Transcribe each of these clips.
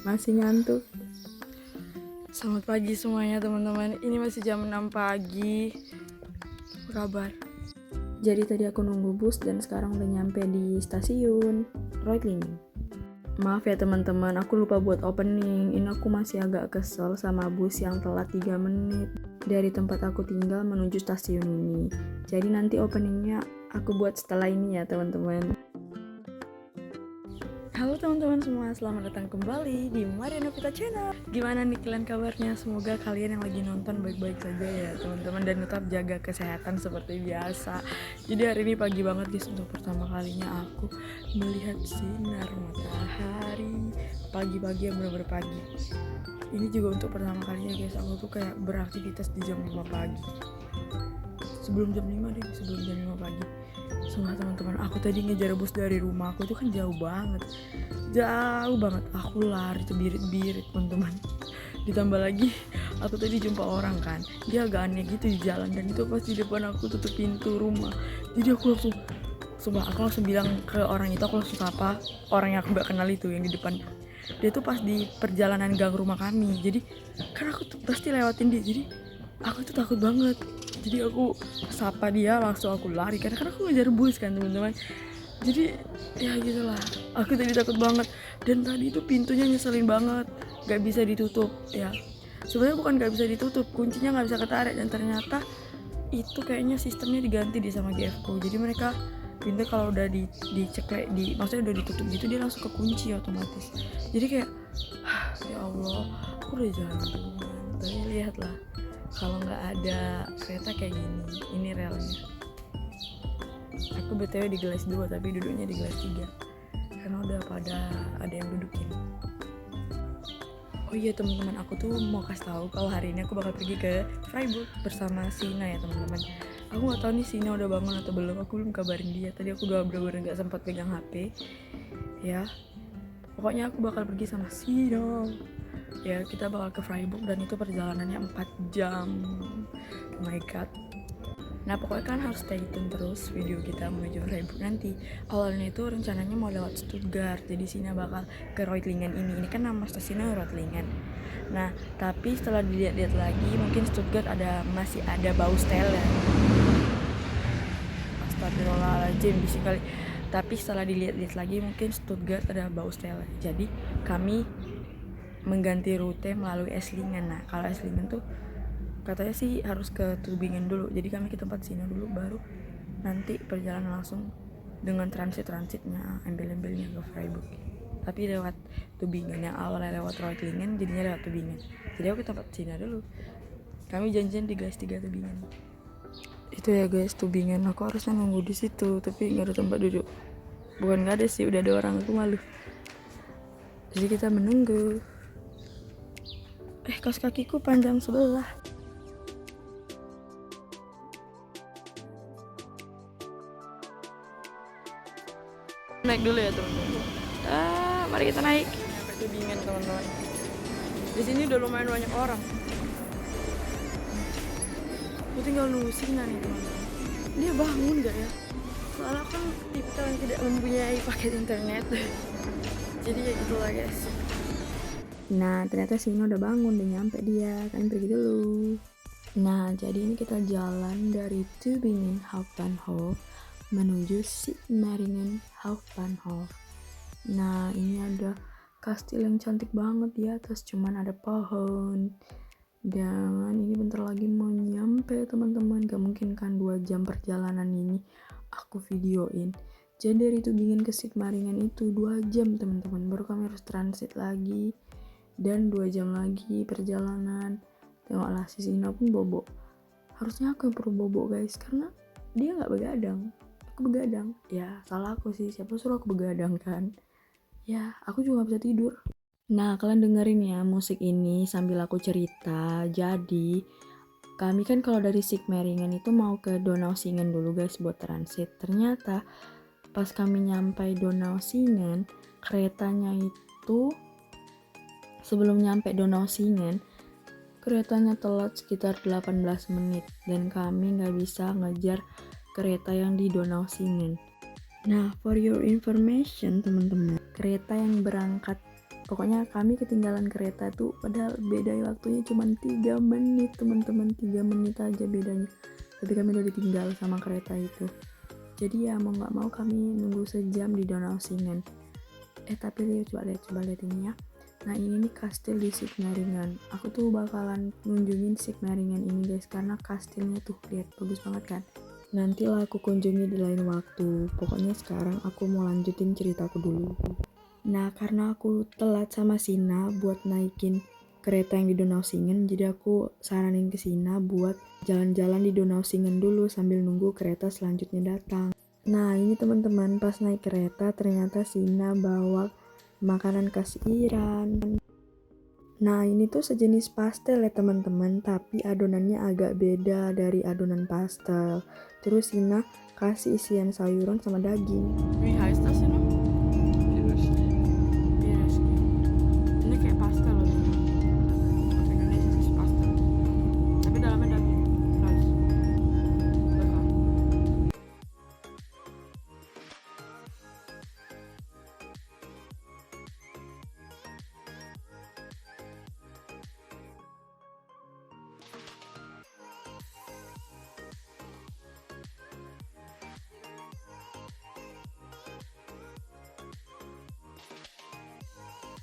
Masih ngantuk. Selamat pagi semuanya teman-teman. Ini masih jam 6 pagi. Apa kabar? Jadi tadi aku nunggu bus dan sekarang udah nyampe di stasiun Reutlingen. Maaf ya teman-teman, aku lupa buat opening. Ini aku masih agak kesel sama bus yang telat 3 menit dari tempat aku tinggal menuju stasiun ini. Jadi nanti openingnya aku buat setelah ini ya teman-teman. Halo teman-teman semua, selamat datang kembali di Maria Novita Channel. Gimana nih kalian kabarnya? Semoga kalian yang lagi nonton baik-baik saja ya teman-teman, dan tetap jaga kesehatan seperti biasa. Jadi hari ini pagi banget guys, untuk pertama kalinya aku melihat sinar matahari. Pagi-pagi yang bener-bener pagi. Ini juga untuk pertama kalinya guys, aku tuh kayak beraktivitas di jam 5 pagi. Sebelum jam 5 pagi. Sumpah teman-teman, aku tadi ngejar bus dari rumah aku itu kan jauh banget, aku lari terbirit-birit teman-teman. Ditambah lagi aku tadi jumpa orang kan, dia agak aneh gitu di jalan, dan itu pas di depan aku tutup pintu rumah. Jadi aku langsung bilang ke orang itu, aku langsung sapa orang yang aku gak kenal itu yang di depan. Dia tuh pas di perjalanan gang rumah kami, jadi kan aku tuh pasti lewatin dia, jadi aku tuh takut banget. Jadi aku sapa dia, langsung aku lari karena kan aku ngejar bus kan teman-teman. Jadi ya gitulah, aku tadi takut banget. Dan tadi itu pintunya nyeselin banget, gak bisa ditutup ya. Sebenarnya bukan gak bisa ditutup, kuncinya gak bisa ketarik, dan ternyata itu kayaknya sistemnya diganti di sama GFK. Jadi mereka pintu kalau udah diceklek, maksudnya udah ditutup gitu, dia langsung kekunci otomatis. Jadi kayak ya Allah, aku udah jalan duluan, tapi lihatlah, kalau nggak ada kereta kayak gini. Ini relnya. Aku btw di gelas 2 tapi duduknya di gelas 3 karena udah pada ada yang dudukin. Oh iya teman-teman, aku tuh mau kasih tahu kalau hari ini aku bakal pergi ke Freiburg bersama Sina ya teman-teman. Aku nggak tahu nih Sina udah bangun atau belum, aku belum kabarin dia. Tadi aku udah bener-bener nggak sempat pegang HP ya. Pokoknya aku bakal pergi sama Sina ya, kita bakal ke Freiburg dan itu perjalanannya 4 jam. Oh my god. Nah pokoknya kan harus stay tune terus video kita menuju Freiburg nanti. Awalnya itu rencananya mau lewat Stuttgart, jadi Sina bakal ke Reutlingen ini kan nama stasiunnya Reutlingen. Nah tapi setelah dilihat-lihat lagi, mungkin Stuttgart masih ada Baustelle. Astagfirullahaladzim, bisik kali. Tapi setelah dilihat-lihat lagi, mungkin Stuttgart ada Baustelle. Jadi kami mengganti rute melalui Esslingen. Nah kalau Esslingen tuh katanya sih harus ke Tübingen dulu, jadi kami ke tempat Sina dulu, baru nanti perjalanan langsung dengan transitnya embel-embelnya ke Freiburg. Tapi lewat Tübingen, yang awalnya lewat Reutlingen jadinya lewat Tübingen. Jadi aku ke tempat Sina dulu, kami janjian di Gleis 3 Tübingen. Itu ya guys, Tübingen. Aku harusnya nunggu di situ tapi nggak ada tempat duduk. Bukan nggak ada sih, udah ada orang, aku malu. Jadi kita menunggu. Kaos kakiku panjang sebelah. Naik dulu ya teman-teman. Mari kita naik. Sampai Tübingen teman-teman. Di sini udah lumayan banyak orang. Aku tinggal nunggu Sina nih teman-teman. Dia bangun gak ya? Soalnya kan tipikal yang tidak mempunyai paket internet. Jadi ya gitulah guys. Nah ternyata Sina udah bangun, udah nyampe dia. Kalian pergi dulu. Nah jadi ini kita jalan dari Tübingen Hauptbahnhof menuju Sigmaringen Hauptbahnhof. Nah ini ada kastil yang cantik banget di atas, cuman ada pohon. Dan ini bentar lagi mau nyampe teman-teman. Gak mungkin kan 2 jam perjalanan ini aku videoin. Jadi dari Tübingen ke Sigmaringen itu 2 jam teman-teman, baru kami harus transit lagi, dan 2 jam lagi perjalanan. Tengoklah si Sina pun bobo. Harusnya aku yang perlu bobo guys, karena dia gak begadang, aku begadang. Ya salah aku sih, siapa suruh aku begadang kan. Ya aku juga gak bisa tidur. Nah kalian dengerin ya musik ini sambil aku cerita. Jadi kami kan kalau dari Sigmaringen itu mau ke Donaueschingen dulu guys buat transit. Ternyata pas kami nyampe Donaueschingen, keretanya itu sebelum nyampe Donaueschingen, keretanya telat sekitar 18 menit dan kami gak bisa ngejar kereta yang di Donaueschingen. Nah for your information teman-teman, kereta yang berangkat Pokoknya kami ketinggalan kereta tuh, padahal beda waktunya cuma 3 menit teman-teman, 3 menit aja bedanya. Tapi kami udah ditinggal sama kereta itu. Jadi ya mau nggak mau kami nunggu sejam di Danau Singen. Tapi coba lihat ini ya. Nah ini nih kastil di Sigmaringen. Aku tuh bakalan nunjungin Sigmaringen ini guys, karena kastilnya tuh lihat bagus banget kan. Nantilah aku kunjungi di lain waktu. Pokoknya sekarang aku mau lanjutin ceritaku dulu. Nah karena aku telat sama Sina buat naikin kereta yang di Danau Singen, jadi aku saranin ke Sina buat jalan-jalan di Danau Singen dulu sambil nunggu kereta selanjutnya datang. Nah ini teman-teman, pas naik kereta ternyata Sina bawa makanan khas Iran. Nah ini tuh sejenis pastel ya teman-teman, tapi adonannya agak beda dari adonan pastel. Terus Sina kasih isian sayuran sama daging. Wie heißt das Sina? Ini kayak pastel loh. Bahasa Indonesia sih pastel. Tapi dalamnya daging. Rice. Lekker.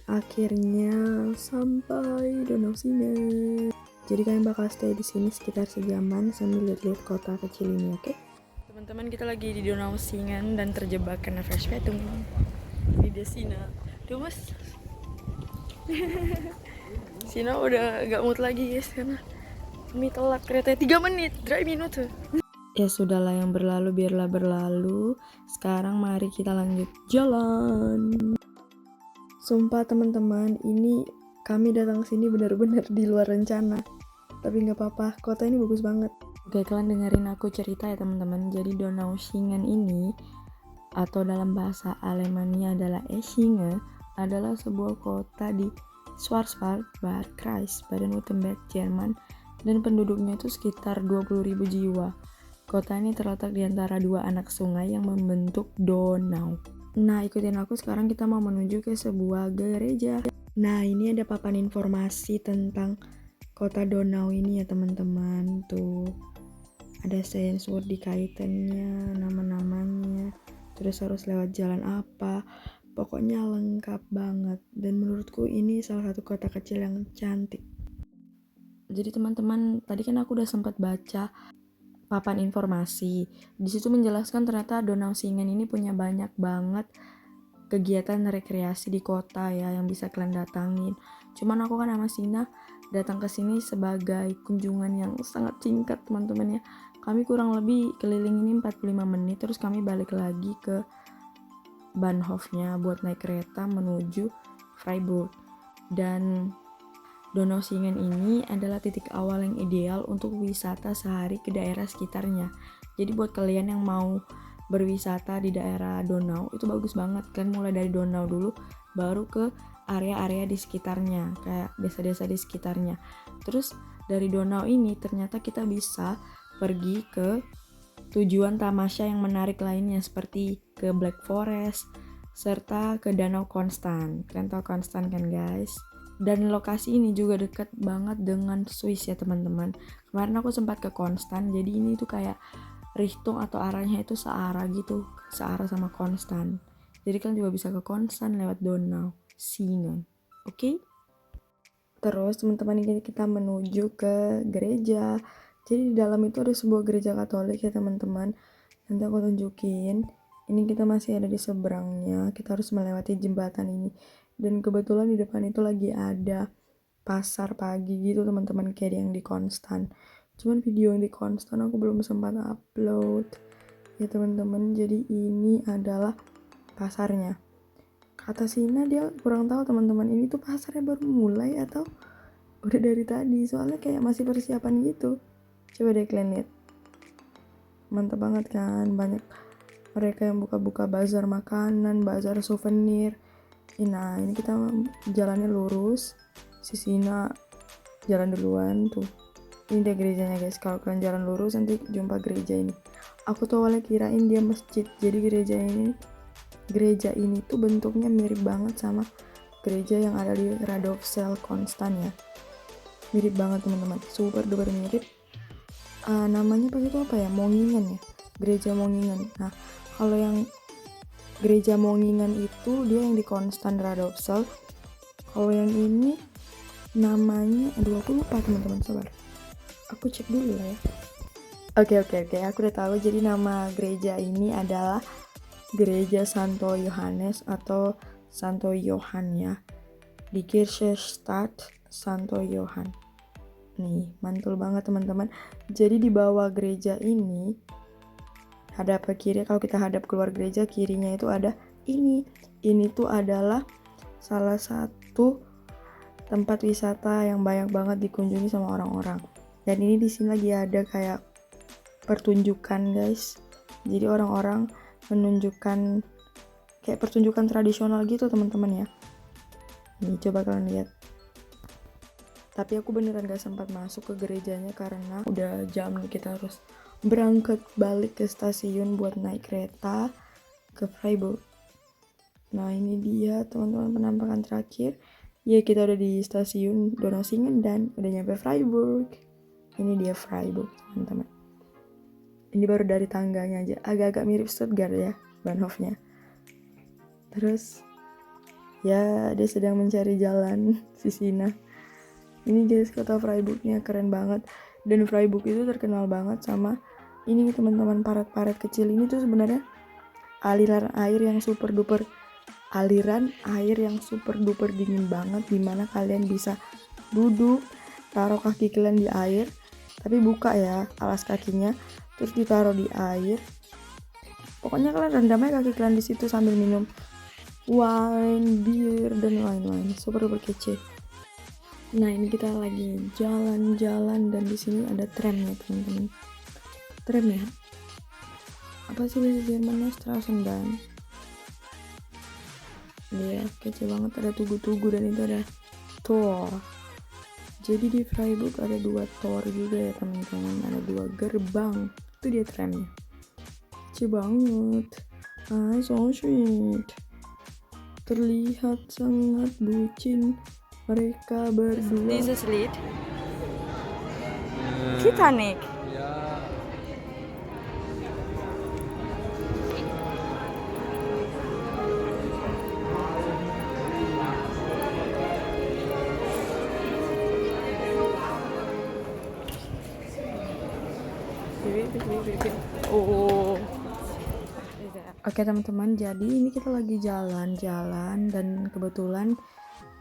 Akhirnya sampai Danau Singen. Jadi kalian bakal stay di sini sekitar sejaman sambil lihat-lihat kota kecil ini, oke? Teman-teman, kita lagi di Danau Singen dan terjebak kena Verspätung. Ini dia Sina. Duh mas. Sina udah gak mood lagi guys, karena kami telat keretanya 3 menit, 3 minuten. Ya sudahlah, yang berlalu biarlah berlalu. Sekarang mari kita lanjut jalan. Sumpah teman-teman, ini kami datang sini benar-benar di luar rencana. Tapi nggak apa-apa, kota ini bagus banget. Oke, kalian dengerin aku cerita ya teman-teman. Jadi Danau Singen ini, atau dalam bahasa Alemania adalah Eschingen, adalah sebuah kota di Schwarzwald, Kreis, Baden-Württemberg, Jerman, dan penduduknya itu sekitar 20.000 jiwa. Kota ini terletak di antara dua anak sungai yang membentuk Donau. Nah, ikutin aku, sekarang kita mau menuju ke sebuah gereja. Nah, ini ada papan informasi tentang kota Donau ini ya teman-teman. Tuh, ada sensor di kaitannya, nama-namanya, terus harus lewat jalan apa. Pokoknya lengkap banget. Dan menurutku ini salah satu kota kecil yang cantik. Jadi teman-teman, tadi kan aku udah sempat baca papan informasi. Di situ menjelaskan ternyata Danau Singen ini punya banyak banget kegiatan rekreasi di kota ya yang bisa kalian datangin. Cuman aku kan sama Sina datang ke sini sebagai kunjungan yang sangat singkat teman-teman ya. Kami kurang lebih keliling ini 45 menit, terus kami balik lagi ke Bahnhofnya buat naik kereta menuju Freiburg. Dan Danau Singen ini adalah titik awal yang ideal untuk wisata sehari ke daerah sekitarnya. Jadi buat kalian yang mau berwisata di daerah Donau itu bagus banget. Kalian mulai dari Donau dulu, baru ke area-area di sekitarnya, kayak desa-desa di sekitarnya. Terus dari Donau ini ternyata kita bisa pergi ke tujuan tamasya yang menarik lainnya seperti ke Black Forest serta ke Danau Konstan. Kalian tahu Konstan kan guys? Dan lokasi ini juga dekat banget dengan Swiss ya teman-teman. Kemarin aku sempat ke Konstan, jadi ini tuh kayak Richtung atau arahnya itu searah gitu, searah sama Konstan. Jadi kalian juga bisa ke Konstan lewat Danau Singen, oke? Terus teman-teman ini kita menuju ke gereja. Jadi di dalam itu ada sebuah gereja Katolik ya teman-teman. Nanti aku tunjukin. Ini kita masih ada di seberangnya. Kita harus melewati jembatan ini. Dan kebetulan di depan itu lagi ada pasar pagi gitu teman-teman, kayak yang di Konstan. Cuman video yang di Konstan aku belum sempat upload ya teman-teman. Jadi ini adalah pasarnya. Kata Sina dia kurang tahu teman-teman, ini tuh pasarnya baru mulai atau udah dari tadi, soalnya kayak masih persiapan gitu. Coba deh kalian lihat, mantap banget kan, banyak mereka yang buka-buka bazar makanan, bazar souvenir. Nah ini kita jalannya lurus, si Sina jalan duluan tuh. Ini dia gerejanya guys, kalau kalian jalan lurus nanti jumpa gereja ini. Aku tuh awalnya kirain dia masjid, jadi gereja ini tuh bentuknya mirip banget sama gereja yang ada di Radovsel Konstan ya. Mirip banget teman-teman, super duper mirip. Namanya pas itu apa ya, Mongingan ya, gereja Mongingan. Nah kalau yang gereja Mongingan itu dia yang di Konstan Radovsel. Kalau yang ini namanya, aduh aku lupa teman-teman, sabar aku cek dulu ya. Oke, aku udah tahu. Jadi nama gereja ini adalah Gereja Santo Yohanes atau Santo Yohan ya, di Kirchestadt Santo Yohan. Nih, mantul banget teman-teman. Jadi di bawah gereja ini hadap ke kiri, kalau kita hadap keluar gereja, kirinya itu ada ini. Ini tuh adalah salah satu tempat wisata yang banyak banget dikunjungi sama orang-orang. Dan ini di sini lagi ada kayak pertunjukan guys. Jadi orang-orang menunjukkan kayak pertunjukan tradisional gitu teman-teman ya. Nih coba kalian lihat. Tapi aku beneran gak sempat masuk ke gerejanya karena udah jam nih, kita harus berangkat balik ke stasiun buat naik kereta ke Freiburg. Nah ini dia teman-teman penampakan terakhir. Ya kita udah di stasiun Donaueschingen dan udah nyampe Freiburg. Ini dia Freiburg teman-teman. Ini baru dari tangganya aja, agak-agak mirip Stuttgart ya, Bahnhofnya. Terus ya dia sedang mencari jalan si Sina. Ini guys kota Freiburgnya keren banget. Dan Freiburg itu terkenal banget sama ini teman-teman, paret-paret kecil ini tuh sebenarnya aliran air yang super duper dingin banget, dimana kalian bisa duduk, taruh kaki kalian di air, tapi buka ya alas kakinya, terus ditaruh di air. Pokoknya kalian rendam aja kaki kalian di situ sambil minum wine, bir dan lain-lain. Super duper kece. Nah ini kita lagi jalan-jalan dan di sini ada tramnya teman-teman. Tram ya? Apa sih bahasa Jermannya? Straßenbahn. Iya, kece banget, ada tugu-tugu dan itu ada tor. Jadi di Freiburg ada 2 tor juga ya teman-teman, ada 2 gerbang. Itu dia tramnya. Kece banget. So sweet. Terlihat sangat bucin mereka berdua. Dieses Lied. Titanic. Oke teman-teman, jadi ini kita lagi jalan-jalan dan kebetulan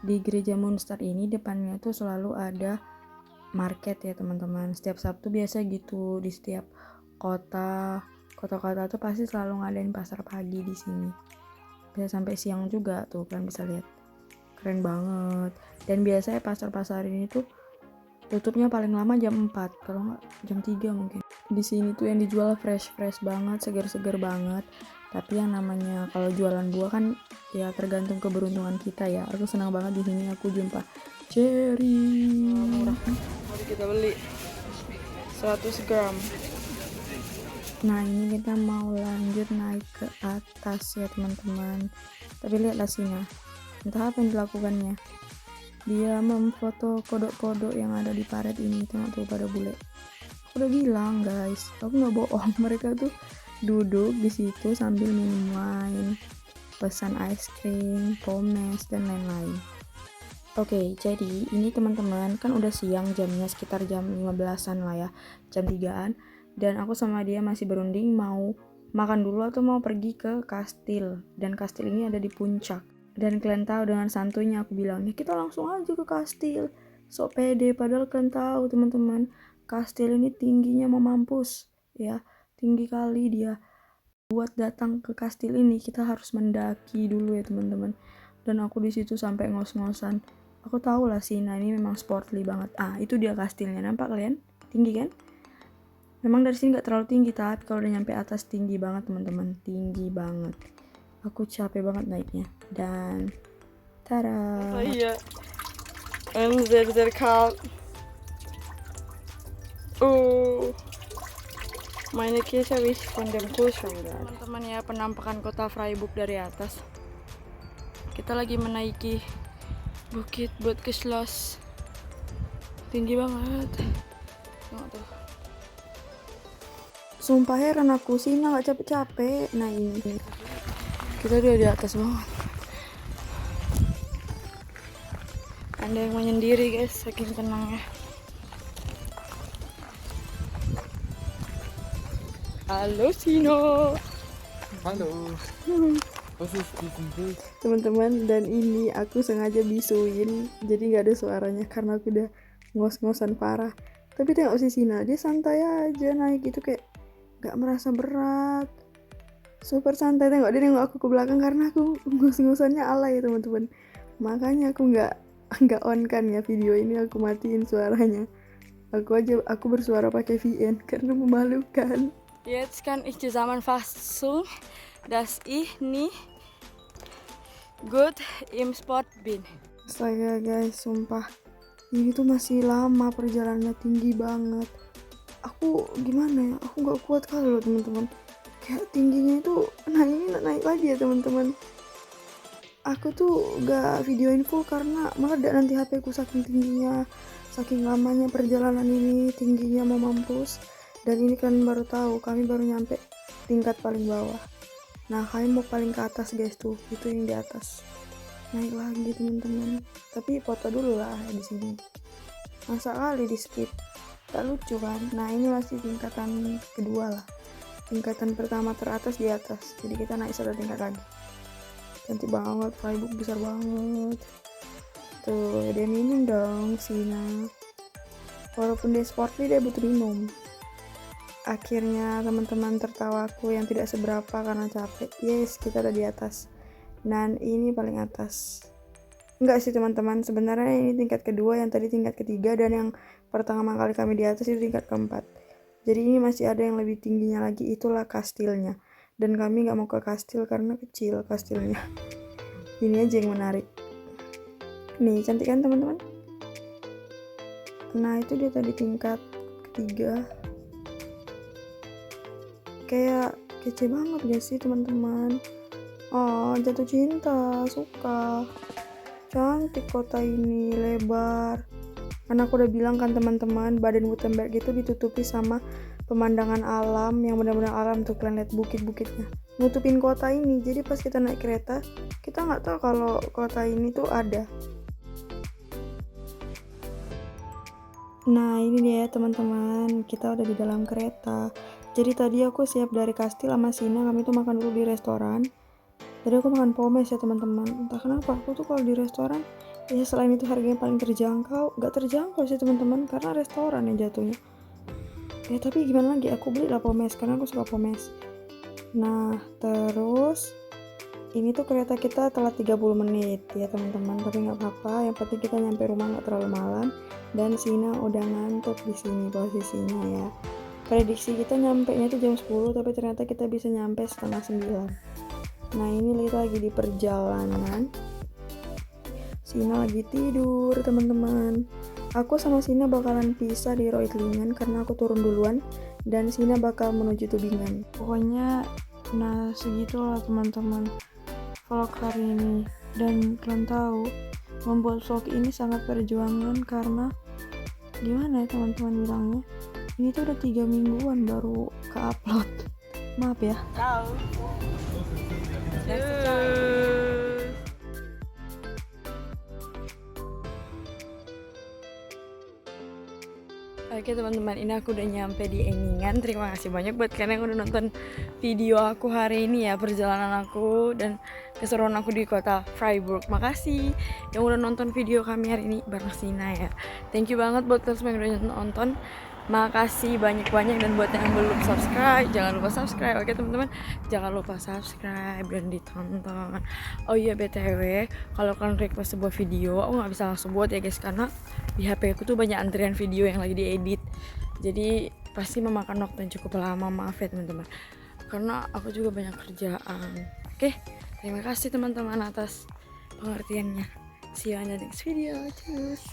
di gereja Münster ini depannya tuh selalu ada market ya teman-teman. Setiap Sabtu biasa gitu, di setiap kota-kota tuh pasti selalu ngadain pasar pagi di sini. Bisa sampai siang juga tuh, kan bisa lihat. Keren banget. Dan biasanya pasar-pasar ini tuh tutupnya paling lama jam 4, kalau nggak jam 3 mungkin. Di sini tuh yang dijual fresh banget, seger-seger banget. Tapi yang namanya kalau jualan buah kan ya tergantung keberuntungan kita ya. Aku senang banget di sini aku jumpa cherry. Murah. Mari kita beli 100 gram. Nah ini kita mau lanjut naik ke atas ya teman-teman. Tapi lihatlah sini, entah apa yang dilakukannya. Dia memfoto kodok-kodok yang ada di paret ini. Tengok tuh pada bule. Aku udah bilang guys, aku nggak bohong. Mereka tuh duduk di situ sambil minum wine, pesan es krim, pomes dan lain-lain. Oke, jadi ini teman-teman kan udah siang jamnya, sekitar jam 15-an lah ya, jam 3-an, dan aku sama dia masih berunding mau makan dulu atau mau pergi ke kastil, dan kastil ini ada di puncak. Dan kalian tahu dengan santuйnya aku bilang, ya kita langsung aja ke kastil, sok pede, padahal kalian tahu teman-teman, kastil ini tingginya mau mampus ya, tinggi kali dia. Buat datang ke kastil ini kita harus mendaki dulu ya teman-teman. Dan aku di situ sampai ngos-ngosan. Aku tahu lah Sina ini memang sportly banget. Itu dia kastilnya, nampak kalian? Tinggi kan? Memang dari sini nggak terlalu tinggi, tapi kalau udah nyampe atas tinggi banget teman-teman, tinggi banget. Aku capek banget naiknya. Dan tada. Iya. Sehr sehr kalt. Meine Käse habe ich von dem Kühlschrank. Teman-teman ya, penampakan kota Freiburg dari atas. Kita lagi menaiki Bukit buat ke Schloss. Tinggi banget. Tengok tuh. Sumpah heran aku, Sina gak capek-capek. Nah ini kita udah di atas banget. Ada yang menyendiri guys, saking tenangnya. Halo Sino. Halo. Teman-teman, dan ini aku sengaja bisuin jadi nggak ada suaranya karena aku udah ngos-ngosan parah. Tapi tengok si Sina, dia santai aja naik gitu, kayak nggak merasa berat, super santai. Tengok dia nengok aku ke belakang karena aku ngos-ngosannya alay teman-teman. Makanya aku nggak on kan ya video ini, aku matiin suaranya. Aku bersuara pakai VN karena memalukan. Jetzt kann ich Zusammenfassung, dass ich nicht gut im Sport bin. Astaga guys, sumpah ini tuh masih lama, perjalanannya tinggi banget. Aku gimana ya, aku nggak kuat kali loh teman-teman. Kayak tingginya itu naik lagi ya teman-teman. Aku tuh gak videoin full karena meledak nanti HP ku, saking tingginya, saking lamanya perjalanan ini, tingginya mau mampus. Dan ini kalian baru tahu, kami baru nyampe tingkat paling bawah. Nah, kami mau paling ke atas guys, tuh itu yang di atas. Naik lagi teman-teman. Tapi foto dulu lah di sini. Masa kali di skip? Gak lucu kan? Nah, ini masih tingkatan kedua lah. Tingkatan pertama teratas di atas. Jadi kita naik 1 tingkat lagi. Cantik banget, Freiburg besar banget. Tuh, dia minum dong, Sina. Walaupun dia sportly, dia butuh minum. Akhirnya teman-teman tertawaku yang tidak seberapa karena capek. Yes, kita ada di atas. Dan ini paling atas. Enggak sih teman-teman, sebenarnya ini tingkat kedua, yang tadi tingkat ketiga, dan yang pertama kali kami di atas itu tingkat keempat. Jadi ini masih ada yang lebih tingginya lagi, itulah kastilnya. Dan kami gak mau ke kastil karena kecil kastilnya. Ini aja yang menarik. Nih, cantik kan teman-teman? Nah, itu dia tadi tingkat ketiga. Kayak kece banget gak sih teman-teman? Oh, jatuh cinta, suka. Cantik kota ini, lebar. Karena aku udah bilang kan teman-teman, Baden-Württemberg itu ditutupi sama pemandangan alam yang benar-benar alam. Tuh kalian lihat bukit-bukitnya nutupin kota ini. Jadi pas kita naik kereta, kita nggak tahu kalau kota ini tuh ada. Nah ini dia teman-teman, kita udah di dalam kereta. Jadi tadi aku siap dari kastil sama Sina, kami tuh makan dulu di restoran. Jadi aku makan pomes ya teman-teman. Entah kenapa aku tuh kalau di restoran ya, selain itu harganya paling terjangkau, gak terjangkau sih teman-teman karena restoran yang jatuhnya. Ya tapi gimana lagi, aku beli lah pomes karena aku suka pomes. Nah terus ini tuh kereta kita telat 30 menit ya teman-teman, tapi nggak apa-apa, yang penting kita nyampe rumah nggak terlalu malam. Dan Sina udah ngantuk di sini posisinya ya. Prediksi kita nyampe nya itu jam 10, tapi ternyata kita bisa nyampe setengah 9. Nah ini kita lagi di perjalanan. Sina lagi tidur teman-teman. Aku sama Sina bakalan pisah di Reutlingen karena aku turun duluan dan Sina bakal menuju Tubingen. Pokoknya nah segitulah teman-teman vlog hari ini. Dan kalian tahu, membuat vlog ini sangat perjuangan karena gimana ya teman-teman bilangnya, ini tuh udah 3 mingguan baru ke-upload. Maaf ya. Ciao. Oke teman-teman, ini aku udah nyampe di Eningen. Terima kasih banyak buat kalian yang udah nonton video aku hari ini ya, perjalanan aku dan keseruan aku di kota Freiburg. Makasih yang udah nonton video kami hari ini bareng Sina ya. Thank you banget buat kalian semua yang udah nonton. Makasih banyak-banyak, dan buat yang belum subscribe jangan lupa subscribe. Oke teman-teman, jangan lupa subscribe dan ditonton. Oh iya BTW, kalau kalian request sebuah video aku nggak bisa langsung buat ya guys, karena di HP aku tuh banyak antrian video yang lagi diedit, jadi pasti memakan waktu yang cukup lama. Maaf ya teman-teman, karena aku juga banyak kerjaan. Oke, terima kasih teman-teman atas pengertiannya. See you on the next video. Cheers.